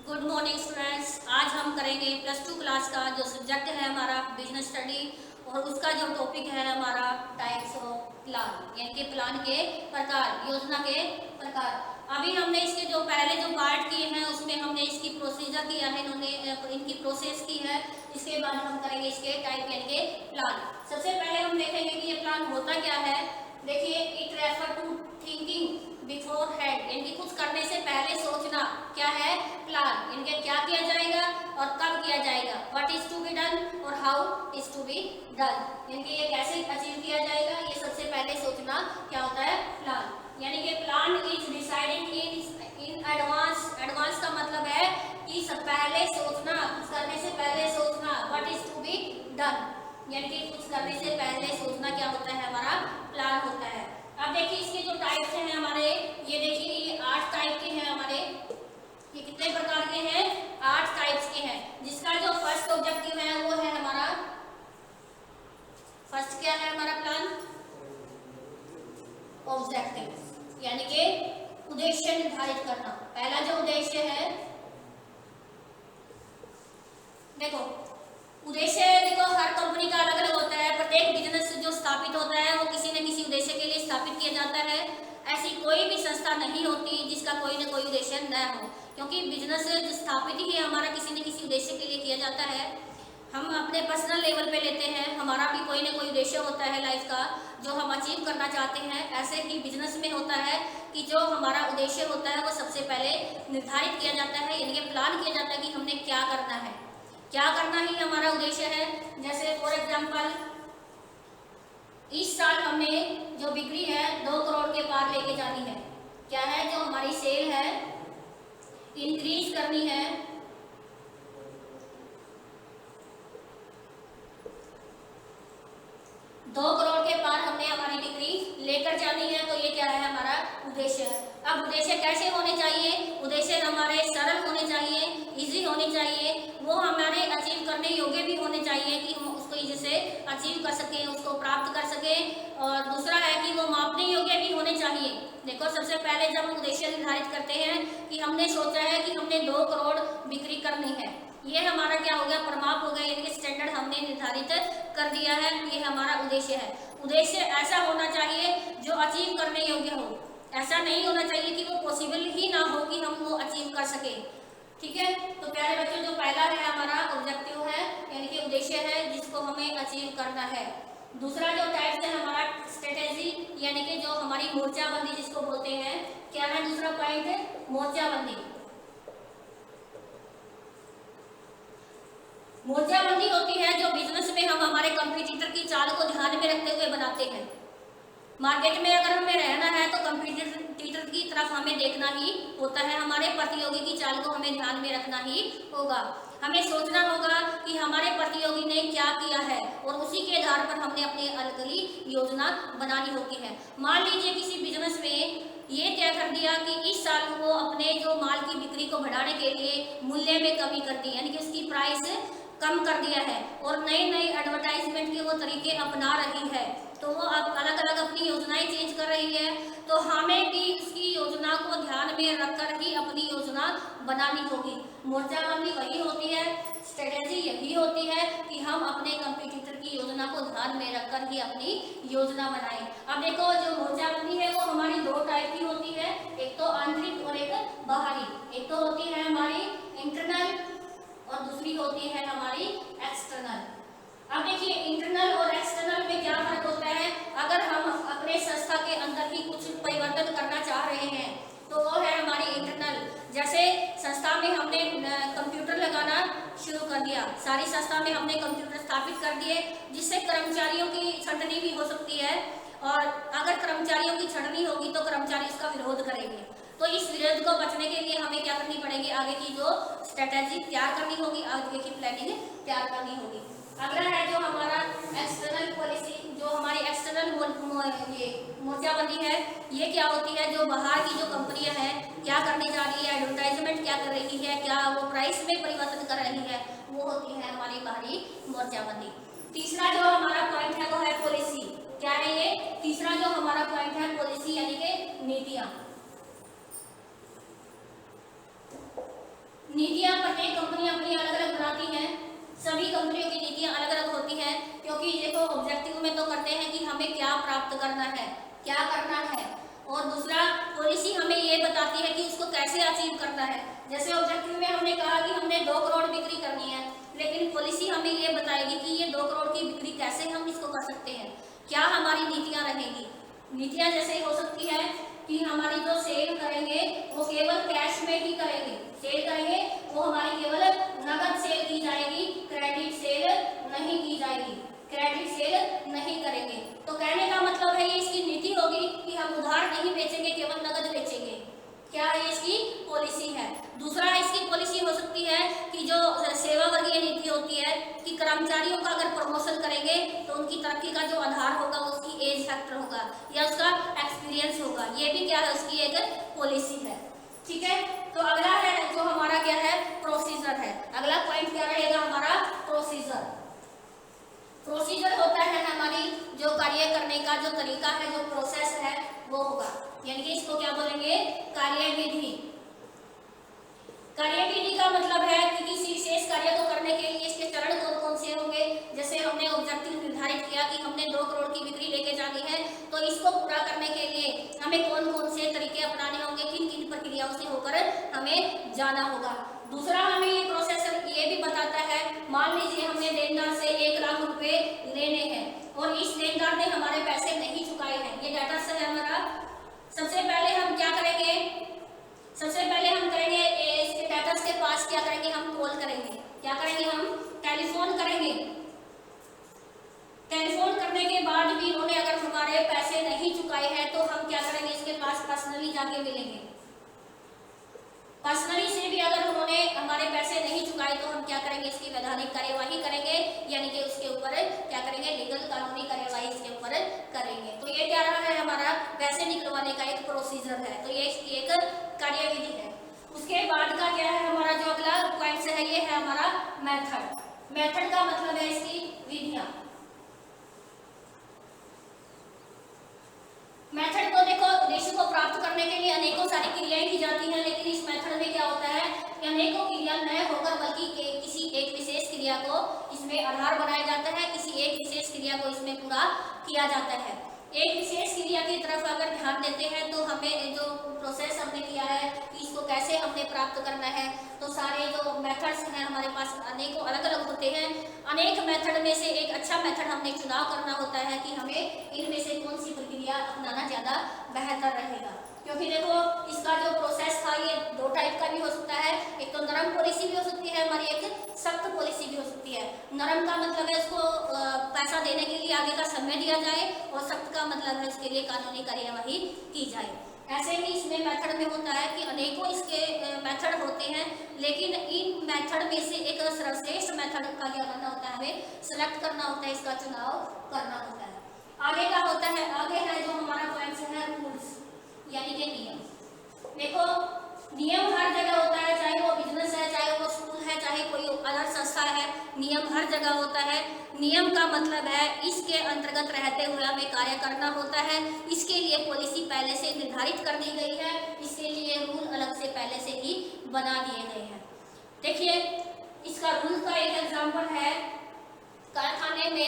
Good morning students. आज हम करेंगे प्लस टू क्लास का जो सब्जेक्ट है हमारा बिजनेस स्टडी, और उसका जो टॉपिक है हमारा टाइप्स ऑफ प्लान, यानी कि प्लान के प्रकार, योजना के प्रकार। अभी हमने इसके जो पहले जो पार्ट किए हैं उसमें हमने इसकी प्रोसीजर किया है, इन्होंने इनकी प्रोसेस की है। इसके बाद हम करेंगे इसके टाइप यानी कि प्लान। सबसे पहले हम देखेंगे कि ये प्लान होता क्या है। देखिए, it refer to thinking beforehand, यानी कुछ करने से पहले सोचना क्या है प्लान, इनके क्या किया जाएगा और कब किया जाएगा, what is to be done और how is to be done, इनके ये कैसे अचीव किया जाएगा, ये सबसे पहले सोचना क्या होता है प्लान। यानी कि plan is deciding in advance. Advance का मतलब है कि सब पहले सोचना, कुछ करने से पहले सोचना। What is to be done, यानी कि कुछ करने से पहले सोचना क्या होता है हमारा प्लान होता है। अब देखिए इसके जो टाइप्स हैं हमारे, ये देखिए ये 8 टाइप के हैं हमारे। ये कितने प्रकार के हैं? 8 टाइप्स के हैं। जिसका जो फर्स्ट ऑब्जेक्टिव है वो है हमारा, फर्स्ट क्या है हमारा प्लान? ऑब्जेक्टिव, यानी कि उद्देश्य निर्धारित करना। पहला जो उद्देश्य है, देखो उद्देश्य देखो हर कंपनी का अलग अलग होता है। प्रत्येक बिजनेस जो स्थापित होता है वो किसी न किसी उद्देश्य के लिए स्थापित किया जाता है। ऐसी कोई भी संस्था नहीं होती जिसका कोई न कोई उद्देश्य न हो, क्योंकि बिजनेस स्थापित ही हमारा किसी न किसी उद्देश्य के लिए किया जाता है। हम अपने पर्सनल लेवल पे लेते हैं, हमारा भी कोई न कोई उद्देश्य होता है लाइफ का जो हम अचीव करना चाहते हैं। ऐसे ही बिजनेस में होता है कि जो हमारा उद्देश्य होता है वो सबसे पहले निर्धारित किया जाता है, यानी कि प्लान किया जाता है कि हमने क्या करना है, क्या करना ही हमारा उद्देश्य है। जैसे फॉर एग्जांपल इस साल हमने जो बिक्री है 2 करोड़ के पार लेके जानी है। क्या है? जो हमारी सेल है इंक्रीज करनी है। 2 करोड़ के पार हमने हमारी बिक्री लेकर जानी है, तो ये क्या है हमारा उद्देश्य है। अब उद्देश्य कैसे होने चाहिए? उद्देश्य हमारे सरल होने चाहिए, इजी होने चाहिए, वो हमारे अचीव करने योग्य भी होने चाहिए कि हम उसको इजी से अचीव कर सकें, उसको प्राप्त कर सकें। और दूसरा है कि वो मापने योग्य भी होने चाहिए। देखो सबसे पहले जब हम उद्देश्य निर्धारित करते हैं कि हमने सोचा है कि हमने 2 करोड़ बिक्री करनी है, ये हमारा क्या हो गया? परिमाप हो गया, यानी कि स्टैंडर्ड हमने निर्धारित कर दिया है, ये हमारा उद्देश्य है। उद्देश्य ऐसा होना चाहिए जो अचीव करने योग्य हो। ऐसा नहीं होना चाहिए कि वो पॉसिबल ही ना हो कि हम वो अचीव कर सके। ठीक है, तो प्यारे बच्चों जो पहला है हमारा ऑब्जेक्टिव है, यानी कि उद्देश्य है जिसको हमें अचीव करना है। दूसरा जो टाइप है हमारा स्ट्रेटेजी, यानी कि जो हमारी मोर्चाबंदी जिसको बोलते हैं। क्या है दूसरा पॉइंट? मोर्चाबंदी। मोर्चाबंदी होती है जो बिजनेस में हम हमारे कंपटीटर की चाल को ध्यान में रखते हुए बनाते हैं। मार्केट में अगर हमें रहना है तो कंपटीटर की तरफ हमें देखना ही होता है, हमारे प्रतियोगी की चाल को हमें ध्यान में रखना ही होगा। हमें सोचना होगा कि हमारे प्रतियोगी ने क्या किया है और उसी के आधार पर हमने अपनी अलगली योजना बनानी होती है। मान लीजिए किसी बिजनेस में ये तय कर दिया कि इस साल वो अपने जो माल की बिक्री को बढ़ाने के लिए मूल्य में कमी कर दी, यानी कि उसकी प्राइस कम कर दिया है और नए नए एडवर्टाइजमेंट के वो तरीके अपना रही है, तो वो अब अलग अलग अपनी योजनाएं चेंज कर रही है। तो हमें भी उसकी योजना को ध्यान में रखकर ही अपनी योजना बनानी होगी। मोर्चाबंदी वही होती है, स्ट्रेटेजी यही होती है कि हम अपने कंपटीटर की योजना को ध्यान में रखकर ही अपनी योजना बनाएं। अब देखो जो मोर्चाबंदी है वो हमारी 2 टाइप की होती है, एक तो आंतरिक और एक बाहरी। एक तो होती है हमारी इंटरनल और दूसरी होती है हमारी एक्सटर्नल। अब देखिए इंटरनल और एक्सटर्नल में क्या फर्क होता है। अगर हम अपने संस्था के अंदर ही कुछ परिवर्तन करना चाह रहे हैं तो वो है हमारी इंटरनल। जैसे संस्था में हमने कंप्यूटर लगाना शुरू कर दिया, सारी संस्था में हमने कंप्यूटर स्थापित कर दिए, जिससे कर्मचारियों की छंटनी भी हो सकती है, और अगर कर्मचारियों की छंटनी होगी तो कर्मचारी उसका विरोध करेंगे। तो इस विरोध को बचने के लिए हमें क्या करनी पड़ेगी? आगे की जो स्ट्रेटेजी तैयार करनी होगी, आगे की प्लानिंग तैयार करनी होगी। अगला है जो हमारा एक्सटर्नल पॉलिसी, जो हमारी एक्सटर्नल ये मोर्चाबंदी है। ये क्या होती है? जो बाहर की जो कंपनियां हैं क्या करने जा रही है, एडवर्टाइजमेंट क्या कर रही है, क्या वो प्राइस में परिवर्तन कर रही है, वो होती है हमारी बाहरी मोर्चाबंदी। तीसरा जो हमारा पॉइंट है वो है पॉलिसी। क्या है ये? तीसरा जो हमारा पॉइंट है पॉलिसी, यानी कि नीतियां। नीतियां सभी कंपनियों की नीतियां अलग अलग होती हैं, क्योंकि देखो ऑब्जेक्टिव में तो करते हैं कि हमें क्या प्राप्त करना है, क्या करना है, और दूसरा पॉलिसी हमें ये बताती है कि उसको कैसे अचीव करना है। जैसे ऑब्जेक्टिव में हमने कहा कि हमने 2 करोड़ बिक्री करनी है, लेकिन पॉलिसी हमें ये बताएगी कि ये 2 करोड़ की बिक्री कैसे हम इसको कर सकते हैं, क्या हमारी नीतियां रहेंगी। नीतियां जैसे हो सकती है कि हमारी जो सेल करेंगे वो केवल कैश में ही करेंगे, सेल करेंगे वो हमारी केवल नगद सेल की जाएगी, क्रेडिट सेल नहीं की जाएगी, क्रेडिट सेल नहीं करेंगे। तो कहने का मतलब है ये इसकी नीति होगी कि हम उधार नहीं बेचेंगे, केवल नगद बेचेंगे। क्या है इसकी पॉलिसी है। दूसरा इसकी पॉलिसी हो सकती है कि जो सेवा वर्गीय नीति होती है कि कर्मचारियों का अगर प्रमोशन करेंगे तो उनकी तरक्की का जो आधार होगा उसकी एज फैक्टर होगा या उसका एक्सपीरियंस होगा, ये भी क्या है उसकी एक पॉलिसी है। ठीक है, तो अगला है जो हमारा क्या है प्रोसीजर है। अगला पॉइंट क्या रहेगा हमारा प्रोसीजर। प्रोसीजर होता है हमारी जो कार्य करने का जो तरीका है, जो प्रोसेस है वो होगा, यानी कि इसको क्या बोलेंगे कार्यविधि। कार्यविधि का मतलब है कि किसी विशेष कार्य को करने के लिए इसके चरण कौन कौन से होंगे। जैसे हमने ऑब्जेक्टिव निर्धारित किया कि हमने 2 करोड़ की बिक्री लेके जानी है, तो इसको पूरा करने के लिए हमें कौन कौन से तरीके अपनाने होंगे, किन किन प्रक्रियाओं से होकर हमें जाना होगा। दूसरा हमें ये प्रोसेस ये भी बताता है, मान लीजिए हमने देनदार से 1 लाख रुपए लेने हैं और इस देनदार ने हमारे पैसे नहीं चुकाए हैं, ये डाटा से है हमारा। सबसे पहले हम क्या करेंगे, सबसे पहले हम करेंगे इसके स्टेटस के पास क्या करेंगे, हम कॉल करेंगे। क्या करेंगे, हम टेलीफोन करेंगे। टेलीफोन करने के बाद भी उन्होंने अगर हमारे पैसे नहीं चुकाए हैं तो हम क्या करेंगे, इसके पास पर्सनली जाके मिलेंगे। पर्सनली से भी अगर उन्होंने हमारे पैसे नहीं चुकाए तो हम क्या करेंगे, इसकी वैधानिक कार्यवाही करेंगे, यानी कि उसके ऊपर क्या करेंगे, लीगल कानूनी कार्यवाही इसके ऊपर करेंगे। तो ये क्या रहा है हमारा पैसे निकलवाने का एक प्रोसीजर है, तो ये इसकी एक कार्यविधि है। उसके बाद का क्या है हमारा जो अगला पॉइंट है, ये है हमारा मेथड। मेथड का मतलब है इसकी विधियां। मेथड तो देखो उद्देश्य को प्राप्त करने के लिए अनेकों सारी क्रियाएं की जाती हैं, लेकिन इस मेथड में क्या होता है कि अनेकों क्रिया न होकर बल्कि किसी एक विशेष क्रिया को इसमें आधार बनाया जाता है, किसी एक विशेष क्रिया को इसमें पूरा किया जाता है। एक विशेष क्रिया की तरफ अगर ध्यान देते हैं तो हमें जो प्रोसेस हमने किया है कि इसको कैसे हमने प्राप्त करना है, तो सारे जो मेथड्स हैं हमारे पास अनेकों अलग अलग होते हैं। अनेक मेथड में से एक अच्छा मेथड हमने चुनाव करना होता है कि हमें इनमें से कौन सी प्रक्रिया अपनाना ज़्यादा बेहतर रहेगा। क्योंकि देखो इसका जो प्रोसेस था ये 2 टाइप का भी हो सकता है, एक तो नरम पॉलिसी भी हो सकती है हमारी, एक सख्त पॉलिसी भी हो सकती है। नरम का मतलब है उसको पैसा देने के लिए आगे का समय दिया जाए, और सख्त का मतलब है उसके लिए कानूनी कार्यवाही की जाए। ऐसे ही इसमें मेथड में होता है कि अनेकों इसके मेथड होते हैं, लेकिन इन मेथड में से एक सर्वश्रेष्ठ मेथड का क्या करना होता है, हमें सेलेक्ट करना होता है, इसका चुनाव करना होता है। आगे का होता है, आगे है जो हमारा पॉइंट है रूल्स, यानी कि नियम। देखो नियम हर जगह होता है, चाहे वो बिजनेस है, चाहे वो स्कूल है, चाहे कोई अदर संस्था है, नियम हर जगह होता है। नियम का मतलब है इसके अंतर्गत रहते हुए हमें कार्य करना होता है। इसके लिए पॉलिसी पहले से निर्धारित कर दी गई है, इसके लिए रूल अलग से पहले से ही बना दिए गए हैं। देखिए इसका रूल का एक एग्जाम्पल है, कारखाने में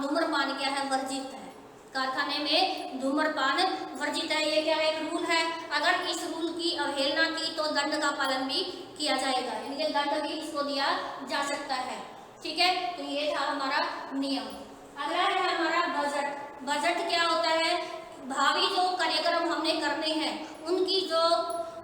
धूम्रपान क्या है, वर्जित है। कारखाने में धूम्रपान वर्जित है, ये क्या है, एक रूल है। अगर इस रूल की अवहेलना की तो दंड का पालन भी किया जाएगा, यानी कि दंड भी इसको दिया जा सकता है। ठीक है, तो ये था हमारा नियम। अगला है हमारा बजट। बजट क्या होता है, भावी जो कार्यक्रम हमने करने हैं उनकी जो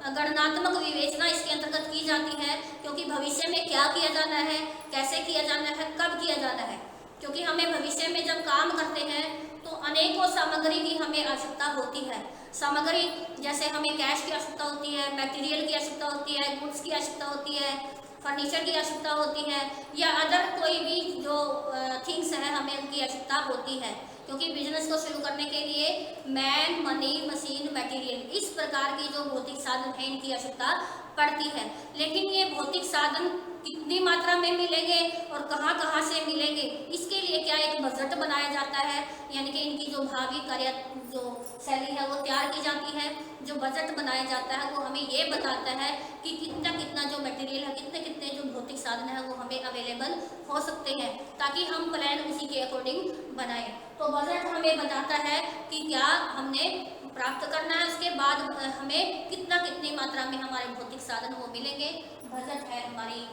गणनात्मक विवेचना इसके अंतर्गत की जाती है, क्योंकि भविष्य में क्या किया जाना है, कैसे किया जाना है, कब किया जाना है। क्योंकि हमें भविष्य में जब काम करते हैं तो अनेकों सामग्री की हमें आवश्यकता होती है। सामग्री जैसे हमें कैश की आवश्यकता होती है, मटेरियल की आवश्यकता होती है, गुड्स की आवश्यकता होती है, फर्नीचर की आवश्यकता होती है, या अदर कोई भी जो थिंग्स हैं हमें उनकी आवश्यकता होती है। क्योंकि बिजनेस को शुरू करने के लिए मैन, मनी, मशीन, मटेरियल, इस प्रकार की जो भौतिक साधन है इनकी आवश्यकता पड़ती है। लेकिन ये भौतिक साधन कितनी मात्रा में मिलेंगे और कहाँ कहाँ से मिलेंगे, इसके लिए क्या एक बजट बनाया जाता है, यानी कि इनकी जो भावी कार्य जो शैली है वो तैयार की जाती है। जो बजट बनाया जाता है वो हमें ये बताता है कि कितना कितना जो मटेरियल है, कितने कितने जो भौतिक साधन है वो हमें अवेलेबल हो सकते हैं, ताकि हम प्लान उसी के अकॉर्डिंग बनाएं। तो बजट हमें बताता है कि क्या हमने प्राप्त करना है, उसके बाद हमें कितना कितनी मात्रा में हमारे भौतिक साधन वो मिलेंगे। बजट है हमारी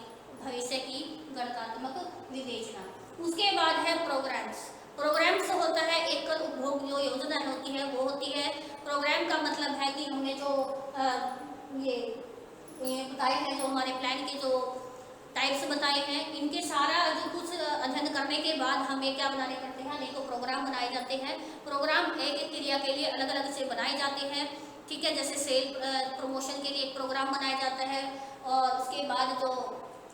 भविष्य की गणनात्मक विवेचना। उसके बाद है प्रोग्राम्स। प्रोग्राम्स होता है एक उपभोग जो योजना होती है वो होती है। प्रोग्राम का मतलब है कि हमने जो ये बताए हैं, जो हमारे प्लान के जो टाइप्स बताए हैं, इनके सारा जो कुछ अध्ययन करने के बाद हमें क्या बनाने पड़ते हैं, अनेकों प्रोग्राम बनाए जाते हैं। प्रोग्राम एक एक क्रिया के लिए अलग अलग से बनाए जाते हैं, ठीक है। जैसे सेल प्रमोशन के लिए एक प्रोग्राम बनाया जाता है, और उसके बाद जो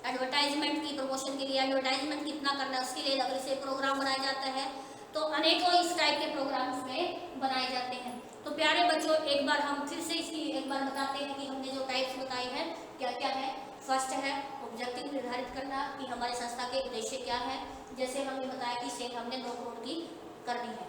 एडवर्टाइजमेंट की प्रमोशन के लिए एडवर्टाइजमेंट कितना करना है उसके लिए अलग से प्रोग्राम बनाया जाता है। तो अनेकों इस टाइप के प्रोग्राम्स में बनाए जाते हैं। तो प्यारे बच्चों, एक बार हम फिर से इसकी एक बार बताते हैं कि हमने जो टाइप्स बताए हैं क्या क्या है। फर्स्ट है ऑब्जेक्टिव निर्धारित करना कि हमारी संस्था के उद्देश्य क्या है। जैसे हमने बताया कि सेल हमने 2 करोड़ की करनी है।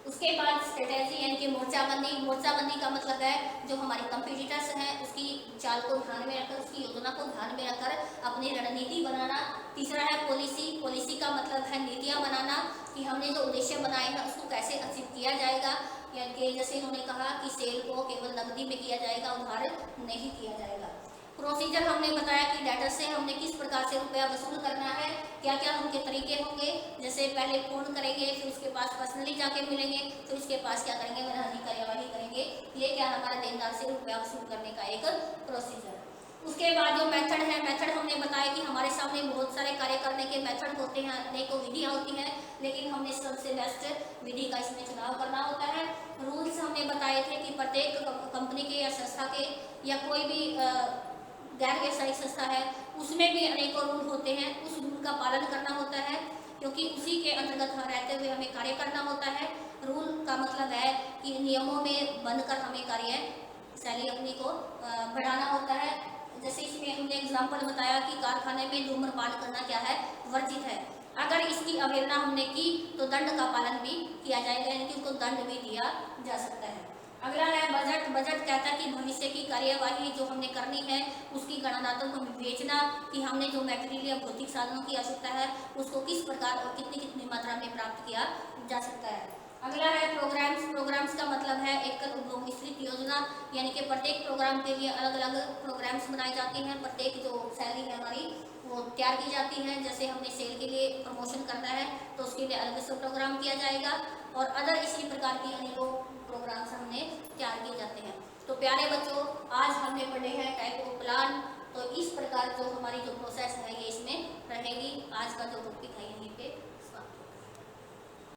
उसके बाद स्ट्रेटेजी यानी कि मोर्चाबंदी। मोर्चाबंदी का मतलब है जो हमारे कंपटीटर्स हैं उसकी चाल को ध्यान में रखकर, उसकी योजना को ध्यान में रखकर अपनी रणनीति बनाना। तीसरा है पॉलिसी। पॉलिसी का मतलब है नीतियां बनाना कि हमने जो उद्देश्य बनाए हैं उसको कैसे अचीव किया जाएगा। यानी कि जैसे इन्होंने कहा कि सेल को केवल नकदी में किया जाएगा, उधार नहीं किया जाएगा। प्रोसीजर हमने बताया कि डेटर से हमने किस प्रकार से रुपया वसूल करना है, क्या क्या उनके तरीके होंगे। जैसे पहले फोन करेंगे, फिर उसके पास पर्सनली जाके मिलेंगे, फिर उसके पास क्या करेंगे, मनहानि कार्यवाही करेंगे। ये क्या हमारे देनदार से रुपया वसूल करने का एक प्रोसीजर। उसके बाद जो मेथड है, मेथड हमने बताया कि हमारे सामने बहुत सारे कार्य करने के मेथड होते हैं, अनेकों विधियाँ होती हैं, लेकिन हमने सबसे बेस्ट विधि का इसमें चुनाव करना होता है। रूल्स हमने बताए थे कि प्रत्येक कंपनी के या संस्था के या कोई भी गैर व्यावसायिक संस्था है उसमें भी अनेकों रूल होते हैं, उस रूल का पालन करना होता है, क्योंकि उसी के अंतर्गत रहते हुए हमें कार्य करना होता है। रूल का मतलब है कि नियमों में बनकर हमें कार्य शैली अपनी को बढ़ाना होता है। जैसे इसमें हमने एग्जाम्पल बताया कि कारखाने में धूम्रपान करना क्या है, वर्जित है। अगर इसकी अवहेलना हमने की तो दंड का पालन भी किया जाएगा, यानी कि उसको दंड भी दिया जा सकता है। अगला है बजट। बजट कहता है कि भविष्य की कार्यवाही जो हमने करनी है उसकी गणनात्मक विवेचना कि हमने जो मटेरियल या भौतिक साधनों की आवश्यकता है उसको किस प्रकार और कितनी कितनी मात्रा में प्राप्त किया जा सकता है। अगला है प्रोग्राम्स। प्रोग्राम्स का मतलब है एकल उपभोग मिश्रित योजना, यानी कि प्रत्येक प्रोग्राम के लिए अलग अलग प्रोग्राम्स बनाए जाते हैं। प्रत्येक जो शैली है हमारी वो तैयार की जाती है। जैसे हमने सेल के लिए प्रमोशन करना है तो उसके लिए अलग से प्रोग्राम किया जाएगा, और अदर इसी प्रकार की अनेकों प्रोग्राम्स हमने तैयार किए जाते हैं। तो प्यारे बच्चों, आज हमने पढ़े हैं